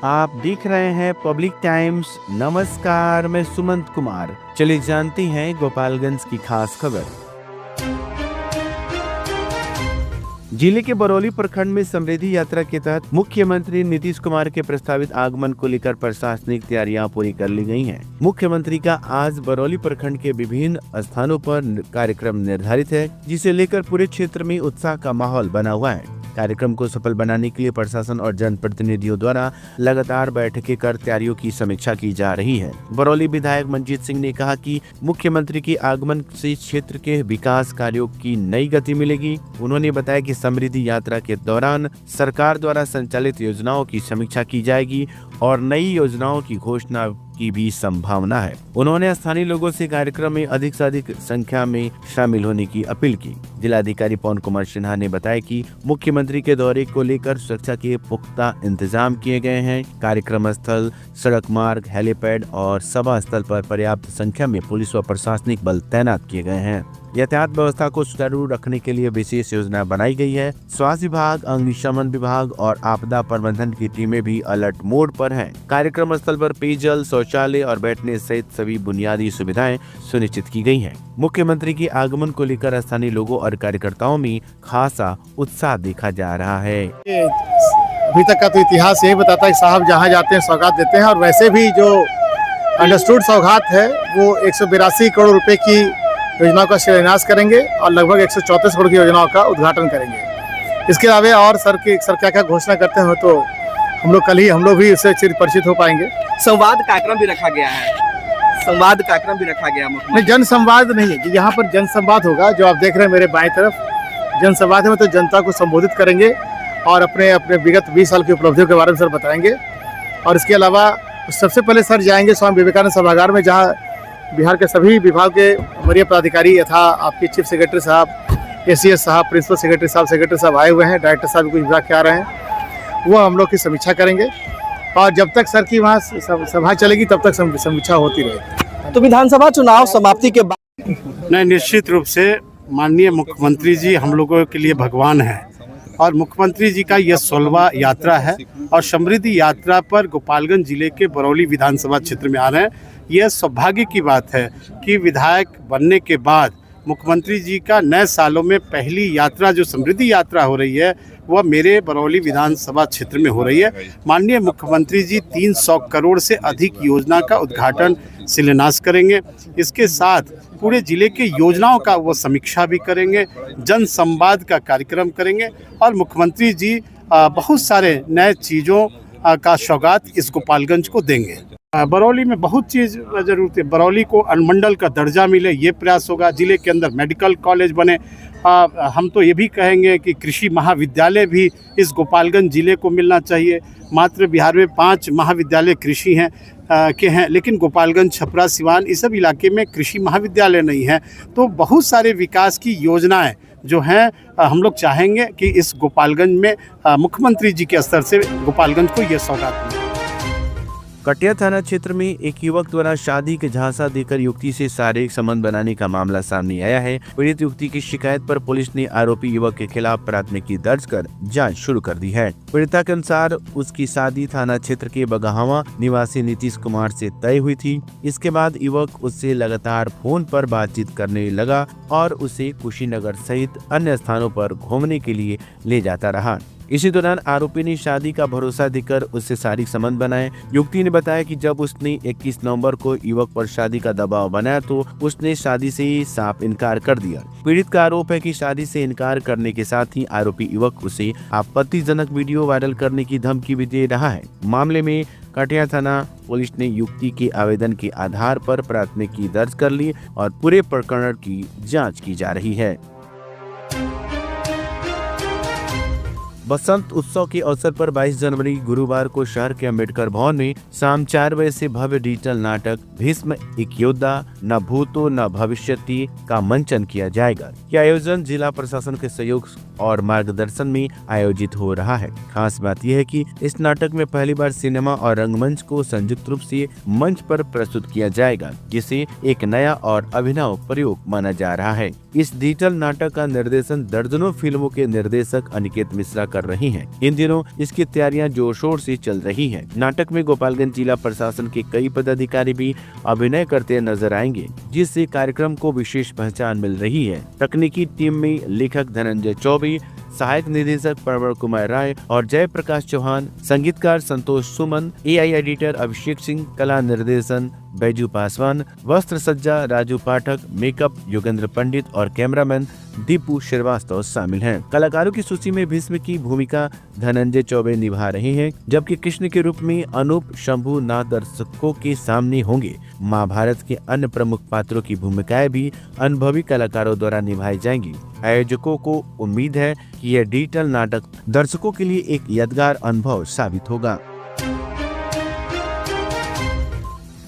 आप देख रहे हैं पब्लिक टाइम्स। नमस्कार, मैं सुमंत कुमार। चलिए जानते हैं गोपालगंज की खास खबर। जिले के बरौली प्रखंड में समृद्धि यात्रा के तहत मुख्यमंत्री नीतीश कुमार के प्रस्तावित आगमन को लेकर प्रशासनिक तैयारियां पूरी कर ली गई हैं। मुख्यमंत्री का आज बरौली प्रखंड के विभिन्न स्थानों पर कार्यक्रम निर्धारित है, जिसे लेकर पूरे क्षेत्र में उत्साह का माहौल बना हुआ है। कार्यक्रम को सफल बनाने के लिए प्रशासन और जनप्रतिनिधियों द्वारा लगातार बैठकें कर तैयारियों की समीक्षा की जा रही है। बरौली विधायक मंजीत सिंह ने कहा कि मुख्यमंत्री के आगमन से क्षेत्र के विकास कार्यों की नई गति मिलेगी। उन्होंने बताया कि समृद्धि यात्रा के दौरान सरकार द्वारा संचालित योजनाओं की समीक्षा की जाएगी और नई योजनाओं की घोषणा की भी संभावना है। उन्होंने स्थानीय लोगों से कार्यक्रम में अधिक से अधिक संख्या में शामिल होने की अपील की। जिलाधिकारी पवन कुमार सिन्हा ने बताया कि मुख्यमंत्री के दौरे को लेकर सुरक्षा के पुख्ता इंतजाम किए गए हैं। कार्यक्रम स्थल, सड़क मार्ग, हेलीपैड और सभा स्थल पर पर्याप्त संख्या में पुलिस व प्रशासनिक बल तैनात किए गए हैं। यातायात व्यवस्था को सुचारू रखने के लिए विशेष योजना बनाई गई है। स्वास्थ्य विभाग, अग्निशमन विभाग और आपदा प्रबंधन की टीमें भी अलर्ट मोड पर हैं। कार्यक्रम स्थल पर पेयजल, शौचालय और बैठने सहित सभी बुनियादी सुविधाएं सुनिश्चित की गई हैं। मुख्यमंत्री के आगमन को लेकर स्थानीय लोगों और कार्यकर्ताओं में खासा उत्साह देखा जा रहा है। अभी तक का तो इतिहास यही बताता है कि साहब जहाँ जाते हैं सौगात देते हैं, और वैसे भी जो अंडरस्टूड सौगात है वो 182 करोड़ रुपए की योजनाओं का शिलान्यास करेंगे और लगभग 134 करोड़ की योजनाओं का उद्घाटन करेंगे। इसके अलावा और सर क्या क्या घोषणा करते हैं तो हम लोग भी उससे परिचित हो पाएंगे। संवाद कार्यक्रम भी रखा गया है। नहीं, जन संवाद नहीं है कि यहाँ पर जन संवाद होगा। जो आप देख रहे हैं मेरे बाएं तरफ जन संवाद है, तो जनता को संबोधित करेंगे और अपने विगत 20 साल की उपलब्धियों के बारे में सर बताएंगे। और इसके अलावा सबसे पहले सर जाएंगे स्वामी विवेकानंद सभागार में, जहाँ बिहार के सभी विभाग के वरीय पदाधिकारी यथा आपके चीफ सेक्रेटरी साहब, ACS साहब, प्रिंसिपल सेक्रेटरी साहब आए हुए हैं, डायरेक्टर साहब कुछ विभाग के आ रहे हैं, वो हम लोग की समीक्षा करेंगे। और जब तक सर की वहाँ सभा चलेगी तब तक समीक्षा होती रहेगी। तो विधानसभा चुनाव समाप्ति के बाद नहीं, निश्चित रूप से माननीय मुख्यमंत्री जी हम लोगों के लिए भगवान है और मुख्यमंत्री जी का यह 16वां यात्रा है और समृद्धि यात्रा पर गोपालगंज जिले के बरौली विधानसभा क्षेत्र में आ रहे हैं। यह सौभाग्य की बात है कि विधायक बनने के बाद मुख्यमंत्री जी का नए सालों में पहली यात्रा जो समृद्धि यात्रा हो रही है वह मेरे बरौली विधानसभा क्षेत्र में हो रही है। माननीय मुख्यमंत्री जी 300 करोड़ से अधिक योजना का उद्घाटन शिलान्यास करेंगे। इसके साथ पूरे जिले के योजनाओं का वो समीक्षा भी करेंगे, जन संवाद का कार्यक्रम करेंगे और मुख्यमंत्री जी बहुत सारे नए चीज़ों का सौगात इस गोपालगंज को देंगे। बरौली में बहुत चीज़ ज़रूरत है। बरौली को अनुमंडल का दर्जा मिले, ये प्रयास होगा। जिले के अंदर मेडिकल कॉलेज बने। हम तो ये भी कहेंगे कि कृषि महाविद्यालय भी इस गोपालगंज जिले को मिलना चाहिए। मात्र बिहार में 5 महाविद्यालय कृषि हैं, लेकिन गोपालगंज, छपरा, सिवान इस सब इलाके में कृषि महाविद्यालय नहीं है। तो बहुत सारे विकास की योजनाएं जो हैं हम लोग चाहेंगे कि इस गोपालगंज में मुख्यमंत्री जी के स्तर से गोपालगंज को ये सौगात मिले। कटिया थाना क्षेत्र में एक युवक द्वारा शादी के झांसा देकर युवती से शारीरिक संबंध बनाने का मामला सामने आया है। पीड़ित युवती की शिकायत पर पुलिस ने आरोपी युवक के खिलाफ प्राथमिकी दर्ज कर जांच शुरू कर दी है। पीड़िता के अनुसार उसकी शादी थाना क्षेत्र के बगहावा निवासी नीतीश कुमार से तय हुई थी। इसके बाद युवक उससे लगातार फोन पर बातचीत करने लगा और उसे कुशीनगर सहित अन्य स्थानों पर घूमने के लिए ले जाता रहा। इसी दौरान आरोपी ने शादी का भरोसा देकर उससे शारीरिक संबंध बनाए। युवती ने बताया कि जब उसने 21 नवंबर को युवक पर शादी का दबाव बनाया तो उसने शादी से साफ इनकार कर दिया। पीड़ित का आरोप है कि शादी से इनकार करने के साथ ही आरोपी युवक उसे आपत्तिजनक वीडियो वायरल करने की धमकी भी दे रहा है। मामले में कटिया थाना पुलिस ने युवती के आवेदन के आधार पर प्राथमिकी दर्ज कर ली और पूरे प्रकरण की जाँच की जा रही है। बसंत उत्सव के अवसर पर 22 जनवरी गुरुवार को शहर के अम्बेडकर भवन में शाम 4 बजे से भव्य डिजिटल नाटक भीष्म एक योद्धा न भूतो न भविष्यति का मंचन किया जाएगा। यह आयोजन जिला प्रशासन के सहयोग और मार्गदर्शन में आयोजित हो रहा है। खास बात यह है कि इस नाटक में पहली बार सिनेमा और रंगमंच को संयुक्त रूप से मंच पर प्रस्तुत किया जाएगा, जिसे एक नया और अभिनव प्रयोग माना जा रहा है। इस डिजिटल नाटक का निर्देशन दर्जनों फिल्मों के निर्देशक अनिकेत मिश्रा कर कर रही हैं। इन दिनों इसकी तैयारियां जोर शोर से चल रही हैं। नाटक में गोपालगंज जिला प्रशासन के कई पदाधिकारी भी अभिनय करते नजर आएंगे, जिससे कार्यक्रम को विशेष पहचान मिल रही है। तकनीकी टीम में लेखक धनंजय चौबे, सहायक निदेशक परवर कुमार राय और जय प्रकाश चौहान, संगीतकार संतोष सुमन, एआई एडिटर अभिषेक सिंह, कला निर्देशन बैजू पासवान, वस्त्र सज्जा राजू पाठक, मेकअप योगेंद्र पंडित और कैमरामैन दीपू श्रीवास्तव शामिल हैं। कलाकारों की सूची में भीष्म की भूमिका धनंजय चौबे निभा रहे हैं, जबकि कृष्ण के रूप में अनूप शंभू नाथ दर्शकों के सामने होंगे। महाभारत के अन्य प्रमुख पात्रों की भूमिकाएं भी अनुभवी कलाकारों द्वारा निभाई जाएंगी। आयोजकों को उम्मीद है कि यह डिजिटल नाटक दर्शकों के लिए एक यादगार अनुभव साबित होगा।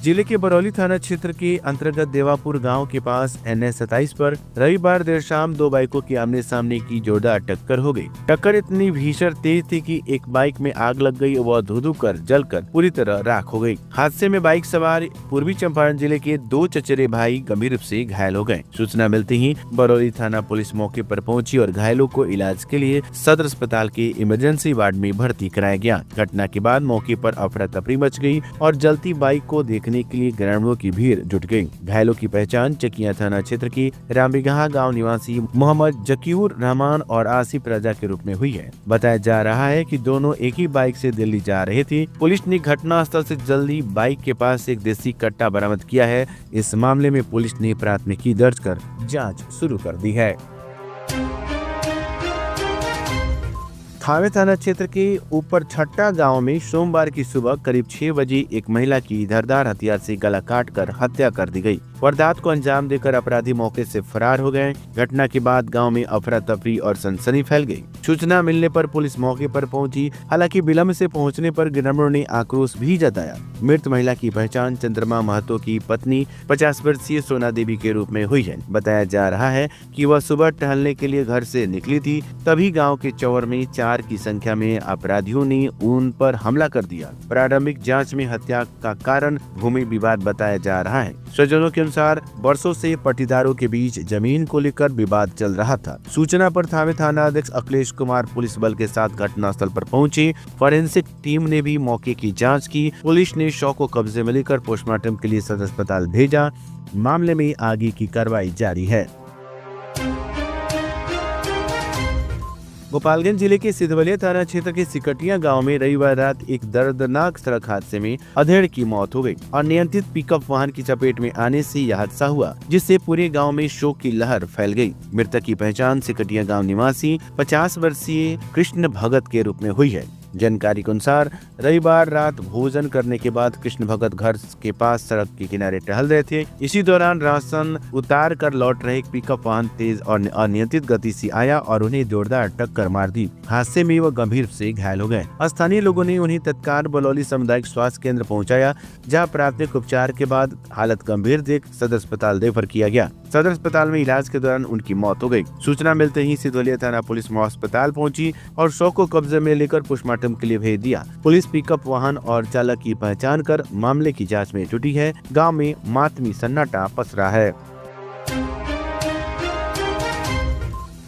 जिले के बरौली थाना क्षेत्र के अंतर्गत देवापुर गांव के पास NH-27 पर रविवार देर शाम दो बाइकों की आमने सामने की जोरदार टक्कर हो गई। टक्कर इतनी भीषण तेज थी कि एक बाइक में आग लग गई, वह धुधु कर जलकर पूरी तरह राख हो गई। हादसे में बाइक सवार पूर्वी चंपारण जिले के दो चचेरे भाई गंभीर रूप से घायल हो गए। सूचना मिलते ही बरौली थाना पुलिस मौके पर पहुंची और घायलों को इलाज के लिए सदर अस्पताल के इमरजेंसी वार्ड में भर्ती कराया गया। घटना के बाद मौके पर अफरा तफरी मच गई और जलती बाइक को देखने के लिए ग्रामीणों की भीड़ जुट गई। घायलों की पहचान चकिया थाना क्षेत्र की रामबिगहा गांव निवासी मोहम्मद जकीउर रहमान और आसिफ राजा के रूप में हुई है। बताया जा रहा है कि दोनों एक ही बाइक से दिल्ली जा रहे थे। पुलिस ने घटनास्थल से जल्दी बाइक के पास एक देसी कट्टा बरामद किया है। इस मामले में पुलिस ने प्राथमिकी दर्ज कर जाँच शुरू कर दी है। थावे थाना क्षेत्र के ऊपर छट्टा गांव में सोमवार की सुबह करीब 6 बजे एक महिला की धारदार हथियार से गला काटकर हत्या कर दी गई। वारदात को अंजाम देकर अपराधी मौके से फरार हो गए। घटना के बाद गांव में अफरा तफरी और सनसनी फैल गई। सूचना मिलने पर पुलिस मौके पर पहुंची, हालांकि विलंब से पहुंचने पर ग्रामीणों ने आक्रोश भी जताया। मृत महिला की पहचान चंद्रमा महतो की पत्नी 50 वर्षीय सोना देवी के रूप में हुई है। बताया जा रहा है कि वह सुबह टहलने के लिए घर से निकली थी, तभी गाँव के चौर में 4 की संख्या में अपराधियों ने उन पर हमला कर दिया। प्रारंभिक जांच में हत्या का कारण भूमि विवाद बताया जा रहा है। स्वजनों के अनुसार वर्षों से पट्टीदारों के बीच जमीन को लेकर विवाद चल रहा था। सूचना पर थावे थाना अध्यक्ष अखिलेश कुमार पुलिस बल के साथ घटनास्थल पर पहुंचे। फोरेंसिक टीम ने भी मौके की जांच की। पुलिस ने शव को कब्जे में लेकर पोस्टमार्टम के लिए सदर अस्पताल भेजा। मामले में आगे की कार्रवाई जारी है। गोपालगंज जिले के सिधवलिया थाना क्षेत्र के सिकटिया गांव में रविवार रात एक दर्दनाक सड़क हादसे में अधेड़ की मौत हो गई और नियंत्रित पिकअप वाहन की चपेट में आने से यह हादसा हुआ, जिससे पूरे गांव में शोक की लहर फैल गई। मृतक की पहचान सिकटिया गांव निवासी 50 वर्षीय कृष्ण भगत के रूप में हुई है। जानकारी के अनुसार रविवार रात भोजन करने के बाद कृष्ण भगत घर के पास सड़क के किनारे टहल रहे थे। इसी दौरान राशन उतार कर लौट रहे एक पिकअप वाहन तेज और अनियंत्रित गति से आया और उन्हें जोरदार टक्कर मार दी। हादसे में वह गंभीर से घायल हो गए। स्थानीय लोगों ने उन्हें तत्काल बलौली सामुदायिक स्वास्थ्य केंद्र पहुंचाया, जहां प्राथमिक उपचार के बाद हालत गंभीर देख सदर अस्पताल रेफर किया गया। सदर अस्पताल में इलाज के दौरान उनकी मौत हो गई। सूचना मिलते ही सिधवलिया थाना पुलिस अस्पताल पहुंची और शव को कब्जे में लेकर पोस्टमार्टम के लिए भेज दिया। पुलिस पिकअप वाहन और चालक की पहचान कर मामले की जांच में जुटी है। गांव में मातमी सन्नाटा पसरा है।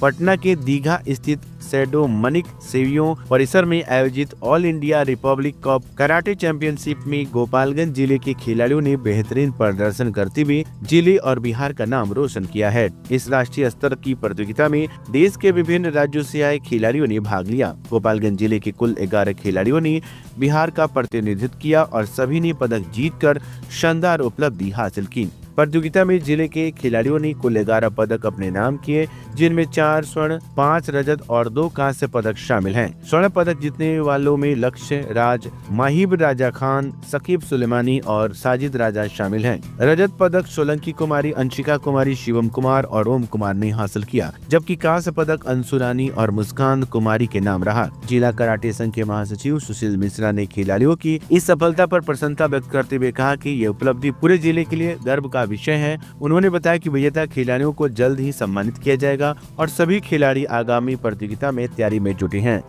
पटना के दीघा स्थित सैडो मनिक सेवियों परिसर में आयोजित all India Republic cup karate championship में गोपालगंज जिले के खिलाड़ियों ने बेहतरीन प्रदर्शन करते हुए जिले और बिहार का नाम रोशन किया है। इस राष्ट्रीय स्तर की प्रतियोगिता में देश के विभिन्न राज्यों से आए खिलाड़ियों ने भाग लिया। गोपालगंज जिले के कुल 11 खिलाड़ियों ने बिहार का प्रतिनिधित्व किया और सभी ने पदक जीतकर शानदार उपलब्धि हासिल की। प्रतियोगिता में जिले के खिलाड़ियों ने कुल 11 पदक अपने नाम किए, जिनमें 4 स्वर्ण, 5 रजत और 2 कांस्य पदक शामिल हैं। स्वर्ण पदक जीतने वालों में लक्ष्य राज, माहिब राजा खान, सकीब सुलेमानी और साजिद राजा शामिल हैं। रजत पदक सोलंकी कुमारी, अंशिका कुमारी, शिवम कुमार और ओम कुमार ने हासिल किया, जबकि कांस्य पदक अंशुरानी और मुस्कान कुमारी के नाम रहा। जिला कराटे संघ के महासचिव सुशील मिश्रा ने खिलाड़ियों की इस सफलता पर प्रसन्नता व्यक्त करते हुए कहा कि ये उपलब्धि पूरे जिले के लिए गर्व का विषय है। उन्होंने बताया कि विजेता खिलाड़ियों को जल्द ही सम्मानित किया जाएगा और सभी खिलाड़ी आगामी प्रतियोगिता में तैयारी में जुटे हैं।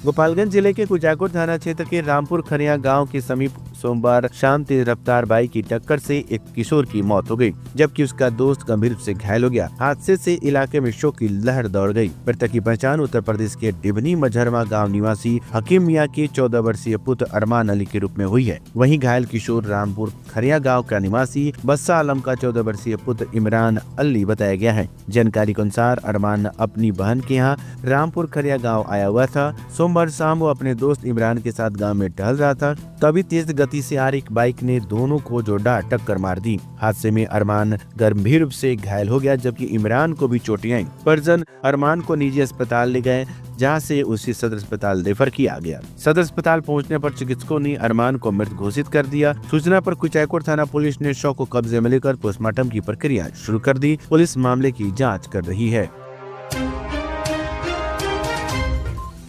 गोपालगंज जिले के कुचाकोट थाना क्षेत्र के रामपुर खरिया गांव के समीप सोमवार शाम तेज रफ्तार बाइक की टक्कर से एक किशोर की मौत हो गई, जबकि उसका दोस्त गंभीर रूप से घायल हो गया। हादसे से इलाके में शोक की लहर दौड़ गई। मृतक की पहचान उत्तर प्रदेश के डिबनी मझरमा गाँव निवासी हकीम मियां के 14 वर्षीय पुत्र अरमान अली के रूप में हुई है। वहीं घायल किशोर रामपुर खरिया गाँव का निवासी बस्सा आलम का 14 वर्षीय पुत्र इमरान अली बताया गया है। जानकारी के अनुसार अरमान अपनी बहन के यहाँ रामपुर खरिया गांव आया हुआ था। सोमवार शाम वो अपने दोस्त इमरान के साथ गांव में टहल रहा था, तभी तेज गति से आ रही बाइक ने दोनों को जोड़ा टक्कर मार दी। हादसे में अरमान गंभीर रूप से घायल हो गया, जबकि इमरान को भी चोटें आईं। परिजन अरमान को निजी अस्पताल ले गए, जहां से उसे सदर अस्पताल रेफर किया गया। सदर अस्पताल पहुंचने पर चिकित्सकों ने अरमान को मृत घोषित कर दिया। सूचना पर कुचायकोट थाना पुलिस ने शव को कब्जे में लेकर पोस्टमार्टम की प्रक्रिया शुरू कर दी। पुलिस मामले की जांच कर रही है।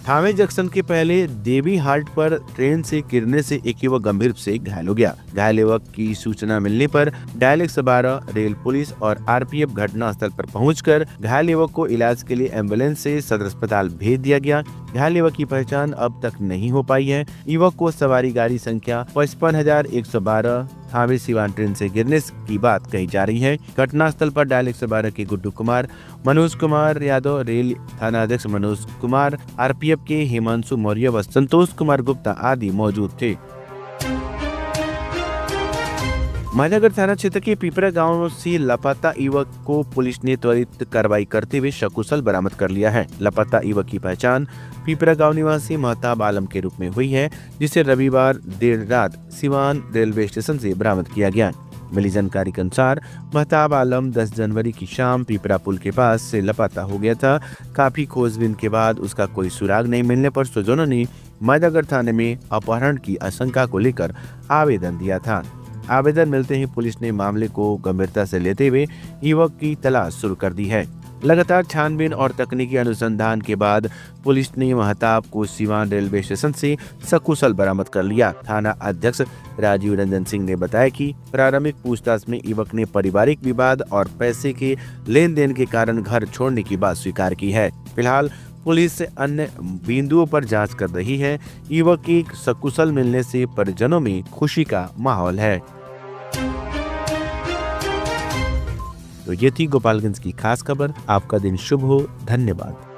थावे जंक्शन के पहले देवी हाट पर ट्रेन से गिरने से एक युवक गंभीर रूप से घायल हो गया। घायल युवक की सूचना मिलने पर डायल 112 रेल पुलिस और आरपीएफ घटना स्थल पर पहुंचकर घायल युवक को इलाज के लिए एम्बुलेंस से सदर अस्पताल भेज दिया गया। घायल युवक की पहचान अब तक नहीं हो पाई है। युवक को सवारी गाड़ी संख्या 55,112 थावे सिवान ट्रेन से गिरने की बात कही जा रही है। घटना स्थल पर डायल 112 के गुड्डू कुमार, मनोज कुमार यादव, रेल थाना अध्यक्ष मनोज कुमार, आरपीएफ के हिमांशु मौर्य व संतोष कुमार गुप्ता आदि मौजूद थे। माधवगढ़ थाना क्षेत्र के पिपरा गांव से लापता युवक को पुलिस ने त्वरित कार्रवाई करते हुए सकुशल बरामद कर लिया है। लापता युवक की पहचान पिपरा गांव निवासी महताब आलम के रूप में हुई है, जिसे रविवार देर रात सिवान रेलवे स्टेशन से बरामद किया गया। मिली जानकारी के अनुसार महताब आलम 10 जनवरी की शाम पिपरा पुल के पास से लापता हो गया था। काफी खोजबीन के बाद उसका कोई सुराग नहीं मिलने पर स्वजनों ने माधवगढ़ थाने में अपहरण की आशंका को लेकर आवेदन दिया था। आवेदन मिलते ही पुलिस ने मामले को गंभीरता से लेते हुए युवक की तलाश शुरू कर दी है। लगातार छानबीन और तकनीकी अनुसंधान के बाद पुलिस ने महताब को सिवान रेलवे स्टेशन से सकुशल बरामद कर लिया। थाना अध्यक्ष राजीव रंजन सिंह ने बताया कि प्रारंभिक पूछताछ में युवक ने पारिवारिक विवाद और पैसे के लेन देन के कारण घर छोड़ने की बात स्वीकार की है। फिलहाल पुलिस अन्य बिंदुओं पर जांच कर रही है। युवक की सकुशल मिलने से परिजनों में खुशी का माहौल है। तो ये थी गोपालगंज की खास खबर। आपका दिन शुभ हो। धन्यवाद।